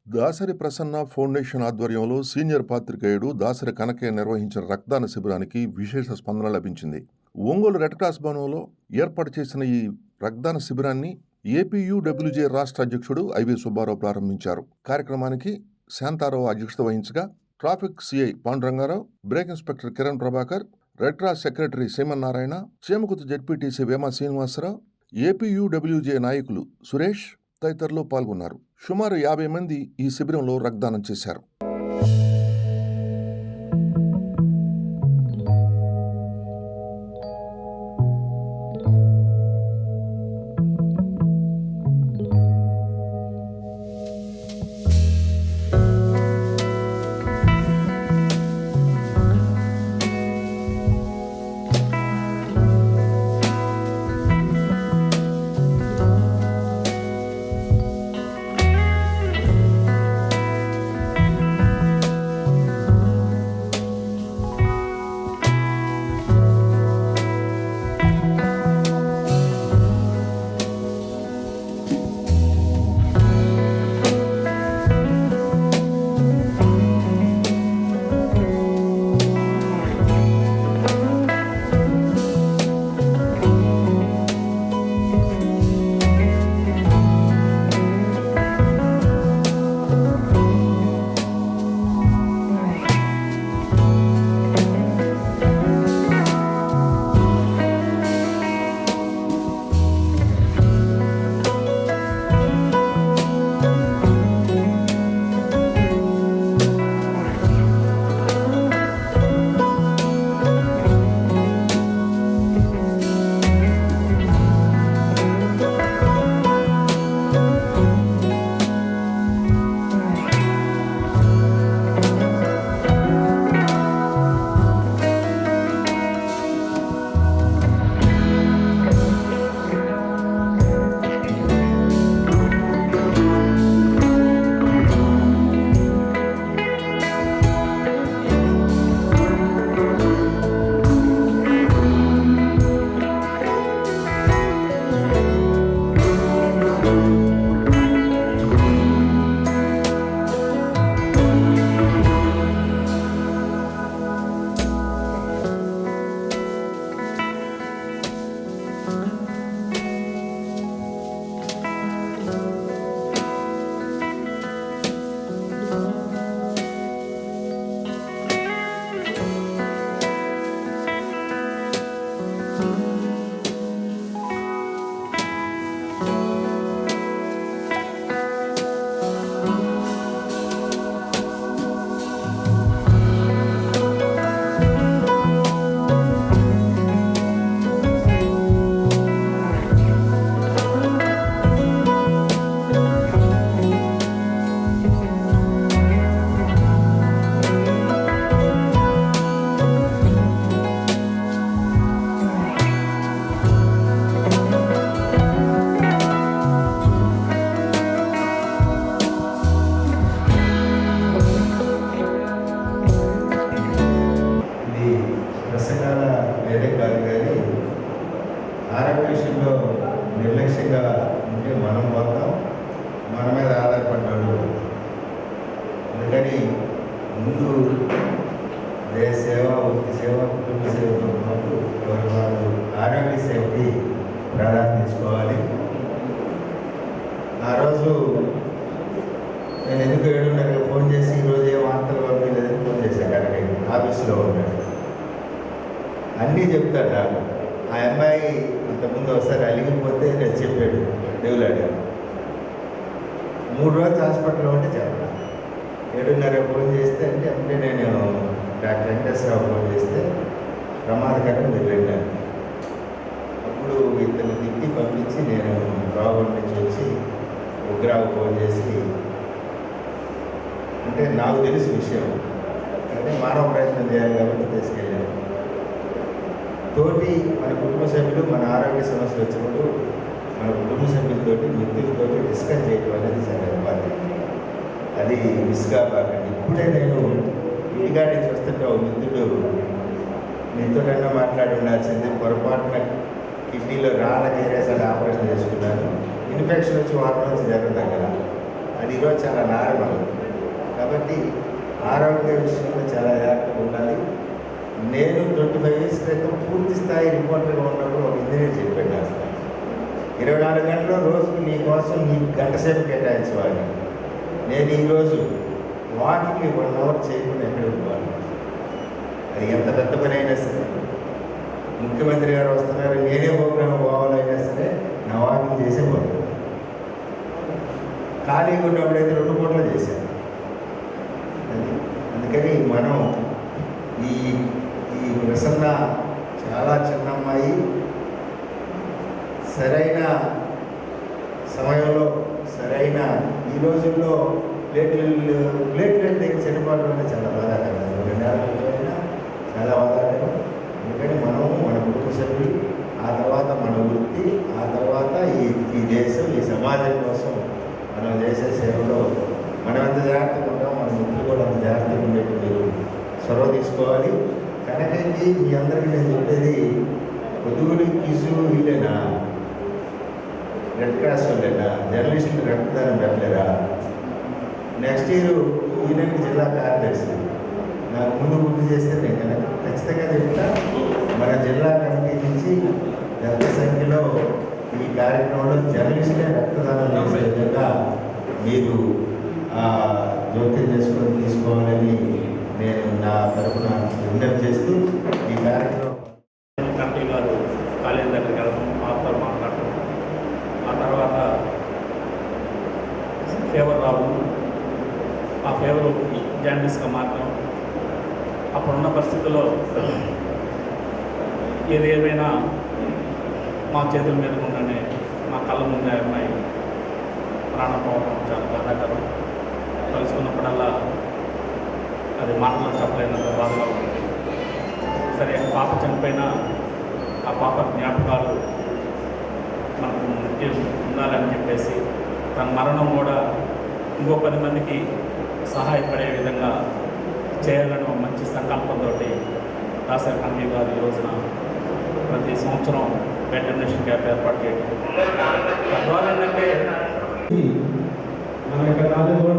Dasari Prasanna foundation ఆధ్వర్యంలో senior పాత్రికేయుడు Dasari Kanakaiah నిర్వహించిన రక్తదాన శిబిరానికి విశేష స్పందన లభించింది. ఒంగోలు రెడ్ క్రాస్ భవనంలో ఏర్పాటు చేసిన ఈ రక్తదాన శిబిరాన్ని ఏపీయూడబ్ల్యూజే రాష్ట్ర అధ్యక్షుడు ఐవి సుబ్బారావు ప్రారంభించారు. కార్యక్రమానికి శాంతారావు అధ్యక్షత వహించగా traffic CI Pandurangarao, brake inspector Kiran Prabhakar, red cross secretary Seeman Narayana, Chemakurthi ZPTC Vema Srinivasarao, APUWJ నాయకులు సురేష్ తదితరులు పాల్గొన్నారు. సుమారు 50 మంది ఈ శిబిరంలో రక్తదానం చేశారు. ఆరోగ్య విషయంలో నిర్లక్ష్యంగా ఉంటే మనం పోతాం, మన మీద ఆధారపడ్డాడు. అందుకని ముందు దేశ సేవ, వృత్తి సేవ, కుటుంబ సేవతో పాటు వాళ్ళు ఆరోగ్య సేవకి ప్రాధాన్యత ఇచ్చుకోవాలి. ఆ రోజు నేను ఎందుకు 7:30 ఫోన్ చేసి ఈరోజు ఏ వార్తలు పంపించలేదని ఫోన్ చేశాను. అక్కడికి ఆఫీసులో ఉన్నాడు, అన్నీ చెప్తాడు నాకు. ఆ అమ్మాయి అంతకుముందు ఒకసారి అలిగిపోతే నేను చెప్పాడు, దేవులాడు 3 రోజులు హాస్పిటల్లో ఉంటే చెప్పాను. 7:30 ఫోన్ చేస్తే అంటే నేను డాక్టర్ వెంకటేశ్వరరావు ఫోన్ చేస్తే ప్రమాదకరం మీరు వెళ్ళాను. అప్పుడు ఇతను తిట్టి పంపించి నేను రావుగూడ నుంచి వచ్చి ఉగ్రావు ఫోన్ చేసి, అంటే నాకు తెలిసి విషయం కానీ మానవ ప్రయత్నం చేయాలి కాబట్టి తీసుకెళ్ళాను. తోటి మన కుటుంబ సభ్యులు మన ఆరోగ్య సమస్యలు వచ్చినప్పుడు మన కుటుంబ సభ్యులతోటి, మిత్రులతో డిస్కస్ చేయడం అనేది చాలా ఇంపార్టెంట్. అది మిస్ కాకండి. ఇప్పుడే నేను ఇంటికాడ నుంచి వస్తుంటే ఒక మిత్రుడు నీతోటన్నా మాట్లాడి ఉండాల్సింది, పొరపాటున కిడ్నీలో రాళ్ళ కేరేసారి ఆపరేషన్ చేసుకున్నాను, ఇన్ఫెక్షన్ వచ్చి 1 రోజు జరగదు కదా, అది ఈరోజు చాలా నార్మల్. కాబట్టి ఆరోగ్య విషయంలో చాలా జాగ్రత్తగా ఉండాలి. నేను 25 years క్రితం పూర్తి స్థాయి రిపోర్టర్గా ఉన్నప్పుడు ఒక ఇంజనీర్ చెప్పాడు నాకు, 24 గంటలు రోజుకు నీ కోసం నీ గంట సేపు కేటాయించేవాడిని. నేను ఈరోజు వాకింగ్కి 1 hour చేయకుండా ఎక్కడ పోవాలి. అది ఎంత పెద్ద పని అయినా సరే, ముఖ్యమంత్రి గారు వస్తున్నారు నేనే ప్రోగ్రామ్ పోవాలైనా సరే నా వాకింగ్ చేసే పోతాను. ఖాళీగా ఉన్నప్పుడైతే 2 పూటలు చేశాను. అందుకని మనం ఈ ప్రసన్న చాలా చిన్న అమ్మాయి, సరైన సమయంలో సరైన ఈ రోజుల్లో ప్లేట్లెట్ దగ్గర చనిపోవడం అనేది చాలా బాధాకరం. 2 నెలలైనా చాలా బాధాకరం. ఎందుకంటే మనము మన కుటుంబ సభ్యులు, ఆ తర్వాత మన వృత్తి, ఆ తర్వాత ఈ దేశం ఈ సమాజం కోసం మనం చేసే సేవలో మనం ఎంత జాగ్రత్తగా ఉంటాం, మన మిత్రులు కూడా అంత జాగ్రత్తగా ఉండేట్టు మీరు చొరవ తీసుకోవాలి. కనుకకి మీ అందరికీ నేను చెప్పేది, పొదుగులు కిసు వీళ్ళేనా, రెడ్ క్రాస్ వాళ్ళేనా, జర్నలిస్టులు రక్తదానం పెట్టలేరా? నెక్స్ట్ ఇయర్ ఈయనకి జిల్లా కార్యదర్శి నాకు ముందు గుర్తు చేస్తే నేను కనుక ఖచ్చితంగా చెప్తా, మన జిల్లా కమిటీ నుంచి పెద్ద సంఖ్యలో ఈ కార్యక్రమంలో జర్నలిస్టులే రక్తదానం చేసే విధంగా మీరు జోక్యం చేసుకొని తీసుకోవాలని నేను నా తరఫున విజ్ఞప్తి చేస్తూ ఈ కార్యక్రమం కమిటీ గారు కాలేజీ దగ్గరికి వెళ్ళడం, మాతో మాట్లాడటం, ఆ తర్వాత ఫేవర్ రావడం, ఆ ఫేవర్ జాండీస్గా మారడం, అప్పుడున్న పరిస్థితుల్లో ఏదేమైనా మా చేతుల మీద ఉండనే మా కళ్ళ ముందే అమ్మాయి ప్రాణం పోవడం చాలా బాధాకరం. కలుసుకున్నప్పుడల్లా అది మాటలో చెప్పలేనంత బాధగా ఉంది. సరే, పాప చనిపోయినా ఆ పాప జ్ఞాపకాలు మనకు నిత్యం ఉండాలని చెప్పేసి తన మరణం కూడా ఇంకో 10 మందికి సహాయపడే విధంగా చేయాలని ఒక మంచి సంకల్పంతో దాసరి కమిటీ గారు ఈ రోజున ప్రతి సంవత్సరం బ్లడ్ డొనేషన్ క్యాంప్ ఏర్పాటు చేయడం. తద్వారా ఏంటంటే మన యొక్క కాలేజీలో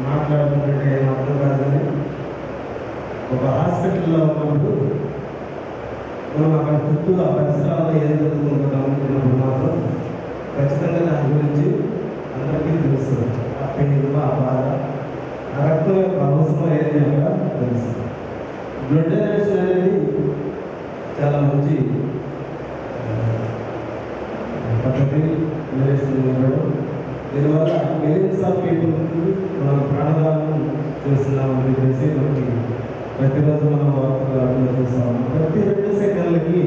మాట్లాడుతుంటే అర్థం కాదని, ఒక హాస్పిటల్లో ఉన్నప్పుడు మనం అక్కడ చుట్టూ ఆ పరిసరాల్లో ఏం జరుగుతుందో అనుకున్నప్పుడు మాత్రం ఖచ్చితంగా దాని గురించి అందరికీ తెలుస్తుంది. ఆ పెయిన్, ఆ బాధ, ఆ రక్తం యొక్క అవసరం ఏది కూడా తెలుస్తుంది. బ్లడ్ డొనేషన్ అనేది చాలా మంచి పద్ధతి. డొనేషన్ ఇవ్వడం దీనివల్ల మిలియన్స్ ఆఫ్ పీపుల్కి మనం ప్రాణదానం చేస్తున్నామని చెప్పేసి మనకి ప్రతిరోజు మనం వార్తలు చూస్తాము. ప్రతి 2 సెకండ్లకి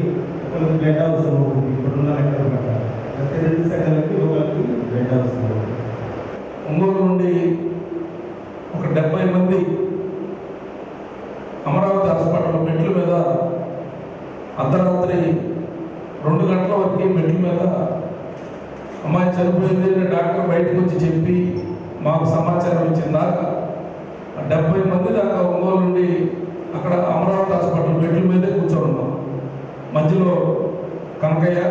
ఒకరికి బ్లడ్ అవసరం అవుతుంది. ఇప్పుడున్న లెక్కల ప్రకారం ప్రతి 2 సెకండ్లకి ఒకరికి బ్లడ్ అవసరం అవుతుంది. ఒంగోలు నుండి ఒక 70 మంది అమరావతి హాస్పిటల్ మెట్ల మీద అర్ధరాత్రి 2 గంటల వరకు మెట్ల మీద అమ్మాయి చనిపోయింది అని డాక్టర్ బయటకు వచ్చి చెప్పి మాకు సమాచారం ఇచ్చిన దాకా 70 మంది దాకా ఒంగోలు నుండి అక్కడ అమరావతి హాస్పిటల్ మెట్ల మీదే కూర్చొని ఉన్నాం. మధ్యలో కనకయ్య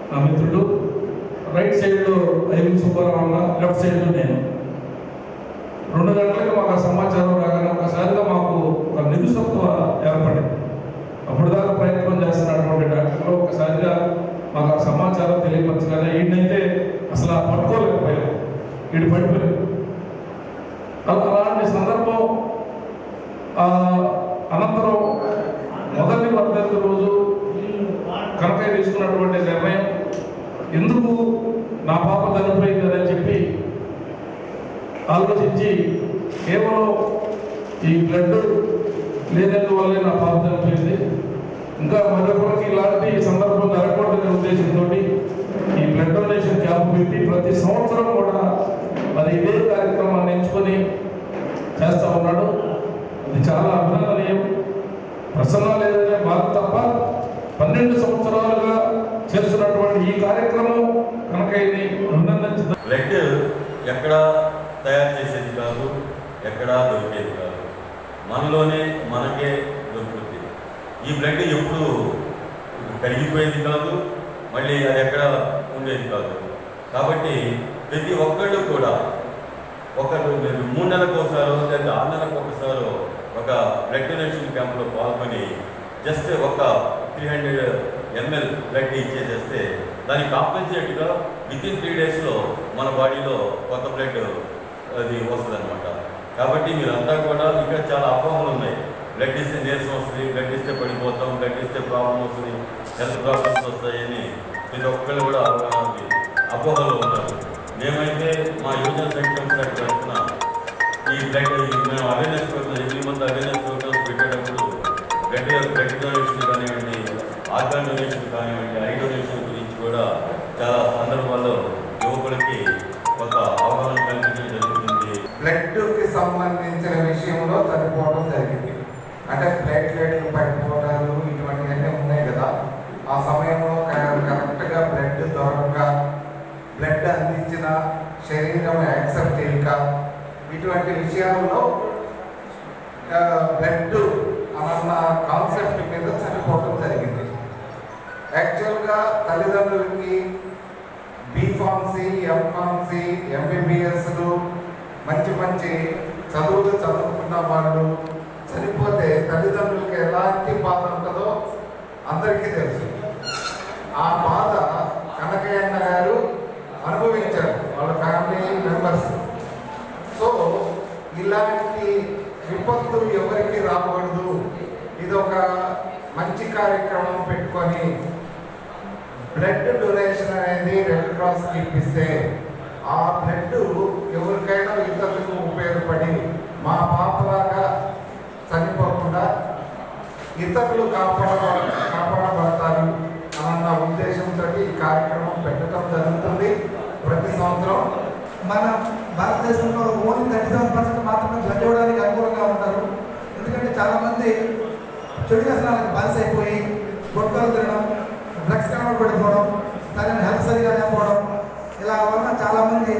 నా మిత్రుడు, రైట్ సైడ్లో ఐవి సుబ్బారావు, లెఫ్ట్ సైడ్లో నేను. 2 గంటలకు మాకు ఆ సమాచారం రాగానే ఒకసారిగా మాకు ఒక నిరుసత్వ ఏర్పడింది. అప్పుడు దాకా ప్రయత్నం చేస్తున్నటువంటి డాక్టర్లు ఒకసారిగా మాకు ఆ సమాచారం తెలియపరచగానే ఈయనైతే అసలు పట్టుకోలేకపోయాం, వీడు పడిపోయాడు. అలాంటి సందర్భం అనంతరం మొదటి వర్ధంతి రోజు కనకయ్య తీసుకున్నటువంటి నిర్ణయం, ఎందుకు నా పాప చనిపోయింది అని చెప్పి ఆలోచించి కేవలం ఈ బ్లడ్ లేనందువల్లే నా పాప చనిపోయింది, ఇంకా మరొకరికి ఇలాంటి సందర్భం జరగకూడదనే ఉద్దేశంతో ఈ బ్లడ్ డొనేషన్ క్యాంప్ పెట్టి ప్రతి సంవత్సరం కూడా మరి ఇదే కార్యక్రమాన్ని ఎంచుకొని చేస్తూ ఉన్నాడు. ఇది చాలా అభినందనీయం. ప్రసన్న లేదనే బాధ తప్ప 12 సంవత్సరాలుగా చేస్తున్నటువంటి ఈ కార్యక్రమం కనకయ్యని అభినందించడం. బ్లడ్ ఎక్కడ తయారు చేసేది కాదు, ఎక్కడా దొరికేది కాదు, మనలోనే మనకే దొరుకుతుంది. ఈ బ్లడ్ ఎప్పుడు కరిగిపోయేది కాదు, మళ్ళీ అది ఎక్కడ ఉండేది కాదు. కాబట్టి ప్రతి ఒక్కళ్ళు కూడా ఒకరు 3 నెలలకు ఒకసారో లేదా 6 నెలలకు ఒకసారో ఒక బ్లడ్ డొనేషన్ క్యాంప్లో పాల్గొని జస్ట్ ఒక 300 ml బ్లడ్ ఇచ్చేసేస్తే దానికి కాంపెన్సేట్గా వితిన్ 3 డేస్లో మన బాడీలో కొత్త బ్లడ్ అది వస్తుంది అనమాట. కాబట్టి మీరంతా కూడా ఇంకా చాలా అపోహలు ఉన్నాయి. బ్లడ్ ఇస్తే నీరసం వస్తుంది, బ్లడ్ ఇస్తే పడిపోతాం, బ్లడ్ ఇస్తే ప్రాబ్లం వస్తుంది, హెల్త్ ప్రాబ్లమ్స్ వస్తాయని ప్రతి ఒక్కళ్ళు కూడా అపోహలు ఉన్నారు. మేమైతే మా యువజన సంక్షేమ శాఖ తరఫున ఈ బ్లడ్ మేము awareness programmes every month awareness programmes పెట్టేటప్పుడు బ్లడ్ డొనేషన్ కానివ్వండి, ఆర్గాన్ డొనేషన్ కానివ్వండి, ఐ డొనేషన్ గురించి కూడా చాలా సందర్భాల్లో యువకులకి కొంత అవగాహన కల్పించడం జరుగుతుంది. బ్లడ్కి సంబంధించిన విషయంలో చనిపోవడం జరిగింది. అంటే ప్లేట్లెట్లు పడిపోవడాలు ఇటువంటివన్నీ ఉన్నాయి కదా. ఆ సమయంలో కరెక్ట్గా బ్లడ్ దొరకక, బ్లడ్ అందించిన శరీరం యాక్సెప్ట్ చేయక, ఇటువంటి విషయాల్లో బ్లడ్ అన్న కాన్సెప్ట్ మీద చనిపోవడం జరిగింది. యాక్చువల్గా తల్లిదండ్రులకి బీఫార్మసీ, ఎంఫార్మసీ, ఎంబీబీఎస్లు మంచి మంచి చదువులు చదువుకున్న వాళ్ళు చనిపోతే తల్లిదండ్రులకి ఎలాంటి బాధ ఉంటుందో అందరికీ తెలుసు. ఆ బాధ కనకయ్యన్న గారు అనుభవించారు, వాళ్ళ ఫ్యామిలీ మెంబర్స్. సో ఇలాంటి విపత్తు ఎవరికి రాకూడదు, ఇది ఒక మంచి కార్యక్రమం పెట్టుకొని బ్లడ్ డొనేషన్ అనేది రెడ్ క్రాస్కి ఇప్పిస్తే ఆ బ్లడ్ ఎవరికైనా ఇతరులకు ఉపయోగపడి మా పాపలాగా చనిపోకుండా ఇతరులు కాపాడబడతారు అన్న ఉద్దేశంతో ఈ కార్యక్రమం పెట్టడం జరుగుతుంది ప్రతి సంవత్సరం. మన భారతదేశంలో ఓన్లీ 37% మాత్రమే బ్లడ్ ఇవ్వడానికి అనుకూలంగా ఉంటారు. ఎందుకంటే చాలామంది చెడు వ్యసనాలకు బానిస అయిపోయి గుట్కాలు తినడం, డ్రగ్స్ కనబడిపోవడం, సరైన హెల్త్ సరిగా లేకపోవడం, ఇలా వల్ల చాలామంది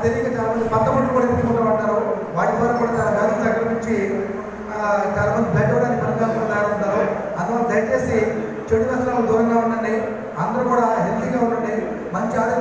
తెలియక చాలామంది పట్టబడి కూడా పెట్టుకుంటూ ఉంటారు. వాటి ద్వారా కూడా చాలా వ్యాధులు సంక్రమించి చాలామంది బ్లడ్ ఇవ్వడానికి పనిచేస్తున్న తయారవుతారు. అందువల్ల దయచేసి చెడు వ్యసనాలకు దూరంగా ఉండండి, అందరూ కూడా హెల్తీగా ఉండండి, మంచి ఆరోగ్య